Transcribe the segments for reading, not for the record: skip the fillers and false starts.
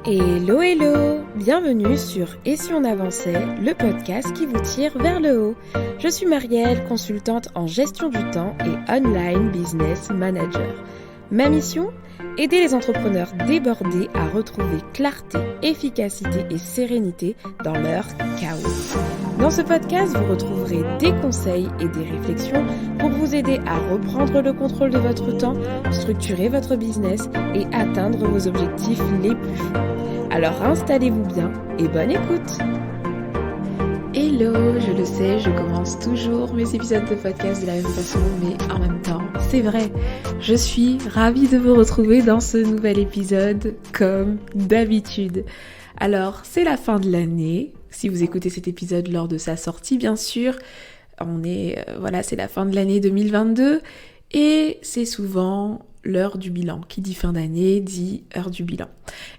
Hello hello, bienvenue sur Et si on avançait, le podcast qui vous tire vers le haut. Je suis Marielle, consultante en gestion du temps et online business manager. Ma mission ? Aider les entrepreneurs débordés à retrouver clarté, efficacité et sérénité dans leur chaos. Dans ce podcast, vous retrouverez des conseils et des réflexions pour vous aider à reprendre le contrôle de votre temps, structurer votre business et atteindre vos objectifs les plus fous. Alors installez-vous bien et bonne écoute! Hello, je le sais, je commence toujours mes épisodes de podcast de la même façon, mais en même temps, c'est vrai, je suis ravie de vous retrouver dans ce nouvel épisode comme d'habitude. Alors, c'est la fin de l'année, si vous écoutez cet épisode lors de sa sortie, bien sûr, c'est la fin de l'année 2022 et c'est souvent l'heure du bilan. Qui dit fin d'année dit heure du bilan.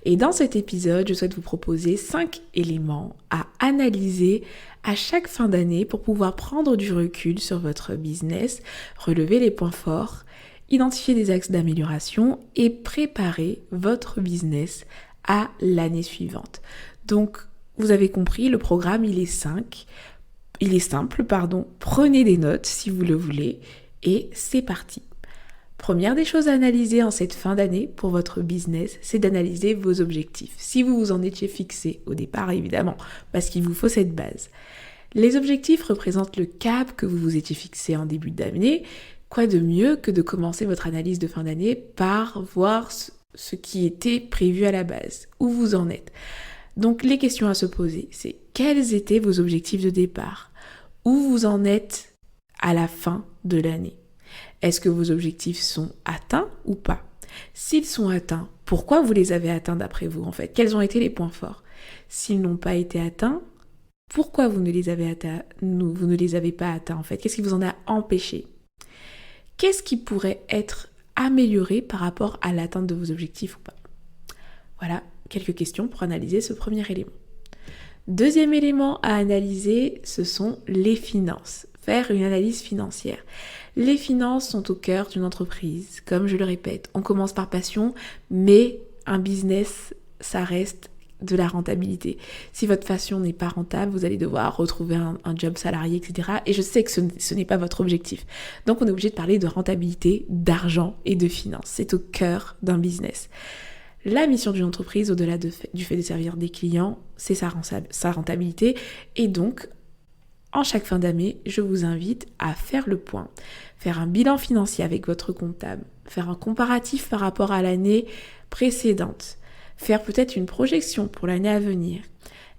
Et dans cet épisode, je souhaite vous proposer 5 éléments à analyser à chaque fin d'année pour pouvoir prendre du recul sur votre business, relever les points forts, identifier des axes d'amélioration et préparer votre business à l'année suivante. Donc, vous avez compris, le programme, il est simple, prenez des notes si vous le voulez et c'est parti. Première des choses à analyser en cette fin d'année pour votre business, c'est d'analyser vos objectifs. Si vous vous en étiez fixé au départ, évidemment, parce qu'il vous faut cette base. Les objectifs représentent le cap que vous vous étiez fixé en début d'année. Quoi de mieux que de commencer votre analyse de fin d'année par voir ce qui était prévu à la base, où vous en êtes. Donc les questions à se poser, c'est quels étaient vos objectifs de départ? Où vous en êtes à la fin de l'année? Est-ce que vos objectifs sont atteints ou pas? S'ils sont atteints, pourquoi vous les avez atteints d'après vous en fait? Quels ont été les points forts? S'ils n'ont pas été atteints, pourquoi vous ne les avez pas atteints en fait? Qu'est-ce qui vous en a empêché? Qu'est-ce qui pourrait être amélioré par rapport à l'atteinte de vos objectifs ou pas? Voilà, quelques questions pour analyser ce premier élément. Deuxième élément à analyser, ce sont les finances. Faire une analyse financière. Les finances sont au cœur d'une entreprise. Comme je le répète, on commence par passion, mais un business, ça reste de la rentabilité. Si votre passion n'est pas rentable, vous allez devoir retrouver un job salarié, etc. Et je sais que ce n'est pas votre objectif. Donc on est obligé de parler de rentabilité, d'argent et de finances. C'est au cœur d'un business. La mission d'une entreprise, au-delà du fait de servir des clients, c'est sa rentabilité. Et donc, en chaque fin d'année, je vous invite à faire le point, faire un bilan financier avec votre comptable, faire un comparatif par rapport à l'année précédente, faire peut-être une projection pour l'année à venir.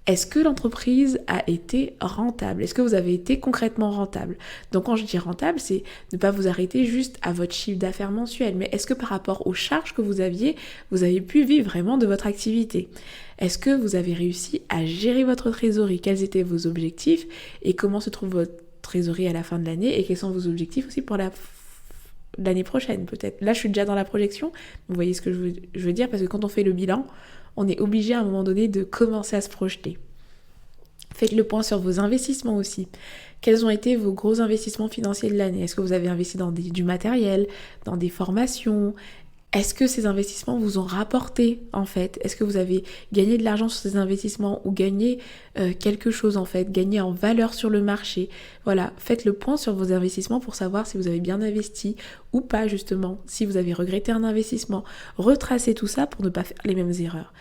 Est-ce que l'entreprise a été rentable? Est-ce que vous avez été concrètement rentable? Donc quand je dis rentable, c'est ne pas vous arrêter juste à votre chiffre d'affaires mensuel, mais est-ce que par rapport aux charges que vous avez pu vivre vraiment de votre activité? Est-ce que vous avez réussi à gérer votre trésorerie? Quels étaient vos objectifs et comment se trouve votre trésorerie à la fin de l'année et quels sont vos objectifs aussi pour l'année prochaine peut-être? Là, je suis déjà dans la projection, vous voyez ce que je veux dire, parce que quand on fait le bilan, on est obligé à un moment donné de commencer à se projeter. Faites le point sur vos investissements aussi. Quels ont été vos gros investissements financiers de l'année? Est-ce que vous avez investi dans du matériel, dans des formations? Est-ce que ces investissements vous ont rapporté en fait? Est-ce que vous avez gagné de l'argent sur ces investissements ou gagné quelque chose en fait, gagné en valeur sur le marché? Voilà, faites le point sur vos investissements pour savoir si vous avez bien investi ou pas justement, si vous avez regretté un investissement. Retracez tout ça pour ne pas faire les mêmes erreurs.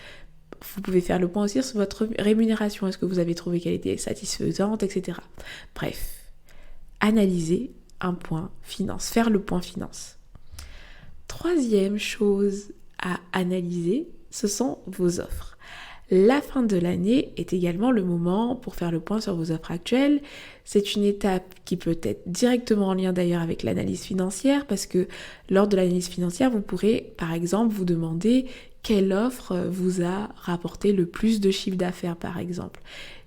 Vous pouvez faire le point aussi sur votre rémunération. Est-ce que vous avez trouvé qu'elle était satisfaisante, etc. Bref, analysez un point finance, faire le point finance. Troisième chose à analyser, ce sont vos offres. La fin de l'année est également le moment pour faire le point sur vos offres actuelles. C'est une étape qui peut être directement en lien d'ailleurs avec l'analyse financière parce que lors de l'analyse financière, vous pourrez par exemple vous demander quelle offre vous a rapporté le plus de chiffre d'affaires par exemple.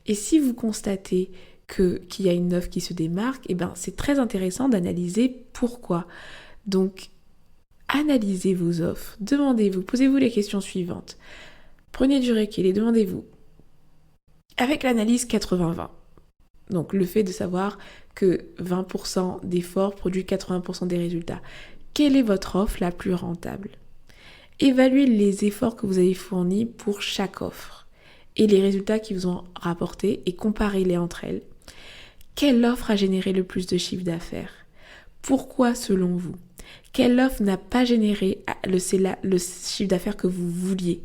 Et si vous constatez qu'il y a une offre qui se démarque, c'est très intéressant d'analyser pourquoi. Donc, analysez vos offres, posez-vous les questions suivantes. Prenez du recul et demandez-vous, avec l'analyse 80-20, donc le fait de savoir que 20% d'efforts produit 80% des résultats, quelle est votre offre la plus rentable? Évaluez les efforts que vous avez fournis pour chaque offre et les résultats qui vous ont rapporté et comparez-les entre elles. Quelle offre a généré le plus de chiffre d'affaires? Pourquoi selon vous? Quelle offre n'a pas généré le chiffre d'affaires que vous vouliez?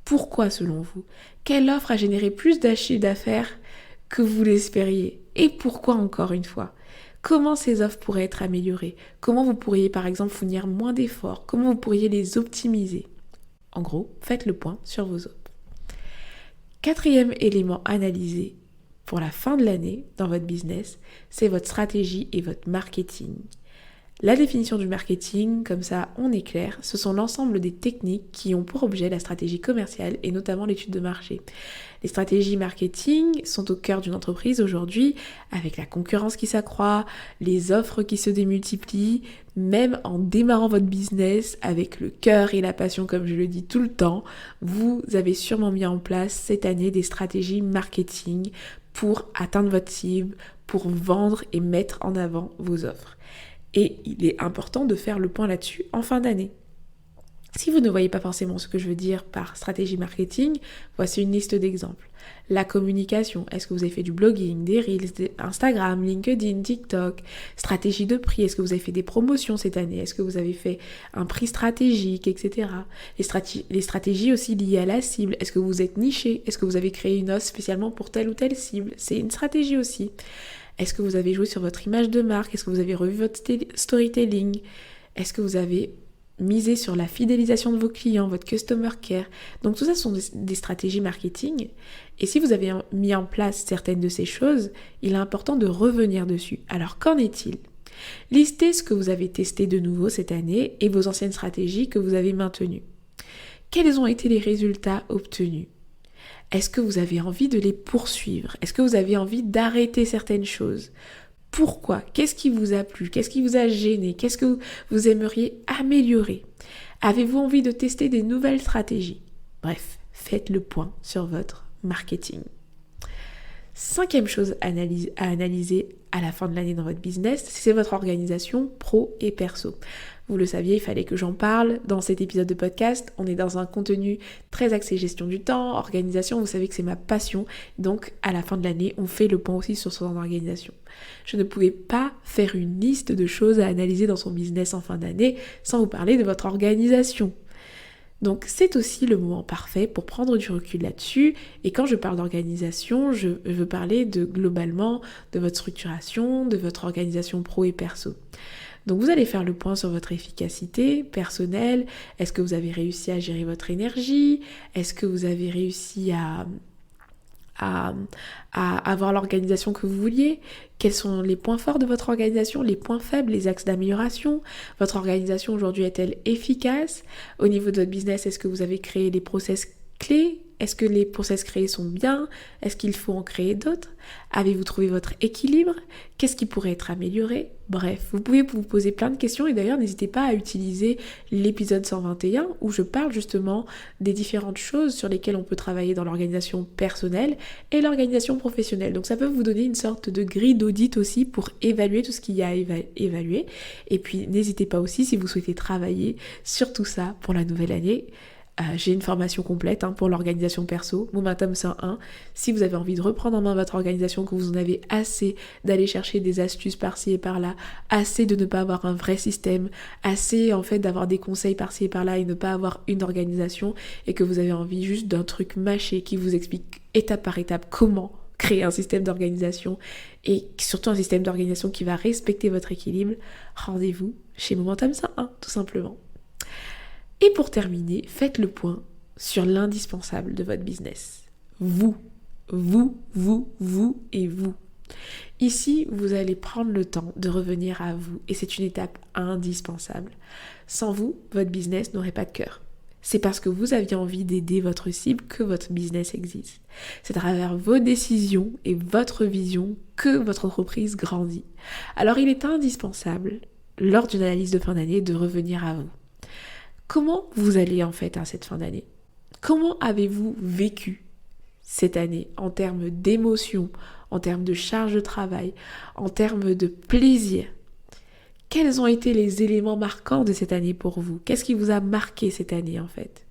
Pourquoi selon vous? Quelle offre a généré plus de chiffre d'affaires que vous l'espériez? Et pourquoi encore une fois? Comment ces offres pourraient être améliorées? Comment vous pourriez par exemple fournir moins d'efforts? Comment vous pourriez les optimiser? En gros, faites le point sur vos offres. Quatrième élément analysé pour la fin de l'année dans votre business, c'est votre stratégie et votre marketing. La définition du marketing, comme ça on est clair, ce sont l'ensemble des techniques qui ont pour objet la stratégie commerciale et notamment l'étude de marché. Les stratégies marketing sont au cœur d'une entreprise aujourd'hui avec la concurrence qui s'accroît, les offres qui se démultiplient, même en démarrant votre business avec le cœur et la passion comme je le dis tout le temps, vous avez sûrement mis en place cette année des stratégies marketing pour atteindre votre cible, pour vendre et mettre en avant vos offres. Et il est important de faire le point là-dessus en fin d'année. Si vous ne voyez pas forcément ce que je veux dire par stratégie marketing, voici une liste d'exemples. La communication, est-ce que vous avez fait du blogging, des Reels, Instagram, LinkedIn, TikTok? Stratégie de prix, est-ce que vous avez fait des promotions cette année? Est-ce que vous avez fait un prix stratégique, etc. Les stratégies aussi liées à la cible, est-ce que vous êtes niché? Est-ce que vous avez créé une offre spécialement pour telle ou telle cible? C'est une stratégie aussi. Est-ce que vous avez joué sur votre image de marque? Est-ce que vous avez revu votre storytelling? Est-ce que vous avez misé sur la fidélisation de vos clients, votre customer care? Donc tout ça sont des stratégies marketing. Et si vous avez mis en place certaines de ces choses, il est important de revenir dessus. Alors qu'en est-il? Listez ce que vous avez testé de nouveau cette année et vos anciennes stratégies que vous avez maintenues. Quels ont été les résultats obtenus? Est-ce que vous avez envie de les poursuivre? Est-ce que vous avez envie d'arrêter certaines choses? Pourquoi? Qu'est-ce qui vous a plu? Qu'est-ce qui vous a gêné? Qu'est-ce que vous aimeriez améliorer? Avez-vous envie de tester des nouvelles stratégies? Bref, faites le point sur votre marketing. Cinquième chose à analyser à la fin de l'année dans votre business, c'est votre organisation pro et perso. Vous le saviez, il fallait que j'en parle dans cet épisode de podcast. On est dans un contenu très axé gestion du temps, organisation. Vous savez que c'est ma passion. Donc, à la fin de l'année, on fait le point aussi sur son organisation. Je ne pouvais pas faire une liste de choses à analyser dans son business en fin d'année sans vous parler de votre organisation. Donc c'est aussi le moment parfait pour prendre du recul là-dessus. Et quand je parle d'organisation, je veux parler globalement de votre structuration, de votre organisation pro et perso. Donc vous allez faire le point sur votre efficacité personnelle. Est-ce que vous avez réussi à gérer votre énergie? Est-ce que vous avez réussi à avoir l'organisation que vous vouliez? Quels sont les points forts de votre organisation, les points faibles, les axes d'amélioration? Votre organisation aujourd'hui est-elle efficace? Au niveau de votre business, est-ce que vous avez créé les process clés? Est-ce que les process créés sont bien? Est-ce qu'il faut en créer d'autres? Avez-vous trouvé votre équilibre? Qu'est-ce qui pourrait être amélioré? Bref, vous pouvez vous poser plein de questions et d'ailleurs n'hésitez pas à utiliser l'épisode 121 où je parle justement des différentes choses sur lesquelles on peut travailler dans l'organisation personnelle et l'organisation professionnelle. Donc ça peut vous donner une sorte de grille d'audit aussi pour évaluer tout ce qu'il y a à évaluer. Et puis n'hésitez pas aussi si vous souhaitez travailler sur tout ça pour la nouvelle année. J'ai une formation complète pour l'organisation perso, Momentum 101. Si vous avez envie de reprendre en main votre organisation, que vous en avez assez d'aller chercher des astuces par-ci et par-là, assez de ne pas avoir un vrai système, assez en fait d'avoir des conseils par-ci et par-là et ne pas avoir une organisation, et que vous avez envie juste d'un truc mâché qui vous explique étape par étape comment créer un système d'organisation et surtout un système d'organisation qui va respecter votre équilibre, rendez-vous chez Momentum 101 tout simplement. Et pour terminer, faites le point sur l'indispensable de votre business. Vous et vous. Ici, vous allez prendre le temps de revenir à vous et c'est une étape indispensable. Sans vous, votre business n'aurait pas de cœur. C'est parce que vous aviez envie d'aider votre cible que votre business existe. C'est à travers vos décisions et votre vision que votre entreprise grandit. Alors il est indispensable, lors d'une analyse de fin d'année, de revenir à vous. Comment vous allez en fait à cette fin d'année? Comment avez-vous vécu cette année en termes d'émotion, en termes de charge de travail, en termes de plaisir? Quels ont été les éléments marquants de cette année pour vous? Qu'est-ce qui vous a marqué cette année en fait?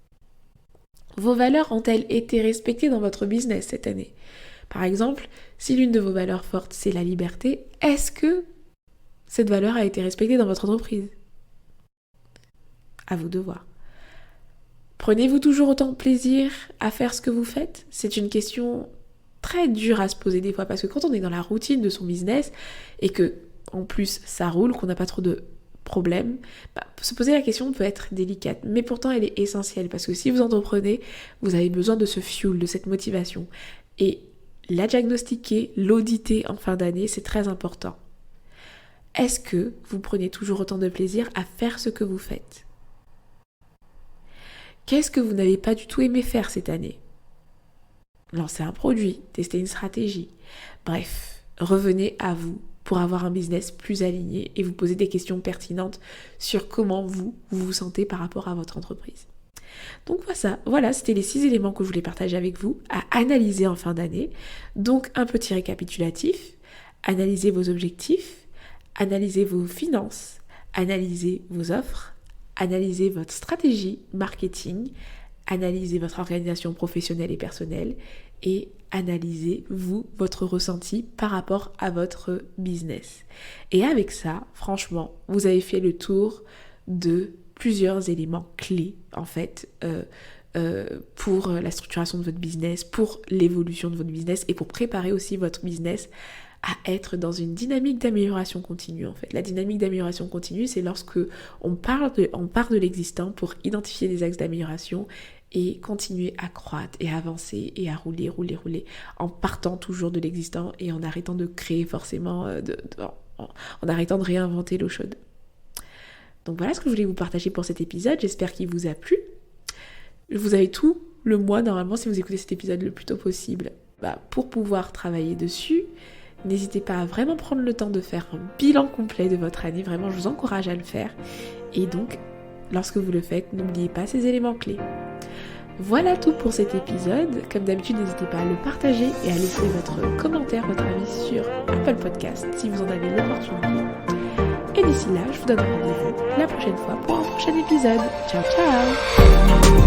Vos valeurs ont-elles été respectées dans votre business cette année? Par exemple, si l'une de vos valeurs fortes c'est la liberté, est-ce que cette valeur a été respectée dans votre entreprise? À vous de voir. Prenez-vous toujours autant de plaisir à faire ce que vous faites? C'est une question très dure à se poser des fois parce que quand on est dans la routine de son business et que en plus ça roule, qu'on n'a pas trop de problèmes, se poser la question peut être délicate, mais pourtant elle est essentielle parce que si vous entreprenez, vous avez besoin de ce fuel, de cette motivation. Et la diagnostiquer, l'auditer en fin d'année, c'est très important. Est-ce que vous prenez toujours autant de plaisir à faire ce que vous faites? Qu'est-ce que vous n'avez pas du tout aimé faire cette année? Lancer un produit, tester une stratégie. Bref, revenez à vous pour avoir un business plus aligné et vous poser des questions pertinentes sur comment vous vous sentez par rapport à votre entreprise. Donc voilà, c'était les 6 éléments que je voulais partager avec vous à analyser en fin d'année. Donc un petit récapitulatif, analysez vos objectifs, analysez vos finances, analysez vos offres, analysez votre stratégie marketing, analysez votre organisation professionnelle et personnelle et analysez-vous votre ressenti par rapport à votre business. Et avec ça, franchement, vous avez fait le tour de plusieurs éléments clés en fait pour la structuration de votre business, pour l'évolution de votre business et pour préparer aussi votre business à être dans une dynamique d'amélioration continue en fait. La dynamique d'amélioration continue, c'est lorsque on part de l'existant pour identifier des axes d'amélioration et continuer à croître et avancer et à rouler en partant toujours de l'existant et en arrêtant de créer forcément, en arrêtant de réinventer l'eau chaude. Donc voilà ce que je voulais vous partager pour cet épisode, j'espère qu'il vous a plu. Vous avez tout le mois normalement si vous écoutez cet épisode le plus tôt possible pour pouvoir travailler dessus. N'hésitez pas à vraiment prendre le temps de faire un bilan complet de votre année, vraiment je vous encourage à le faire. Et donc, lorsque vous le faites, n'oubliez pas ces éléments clés. Voilà tout pour cet épisode. Comme d'habitude, n'hésitez pas à le partager et à laisser votre commentaire, votre avis sur Apple Podcast si vous en avez l'opportunité. Et d'ici là, je vous donne rendez-vous la prochaine fois pour un prochain épisode. Ciao ciao!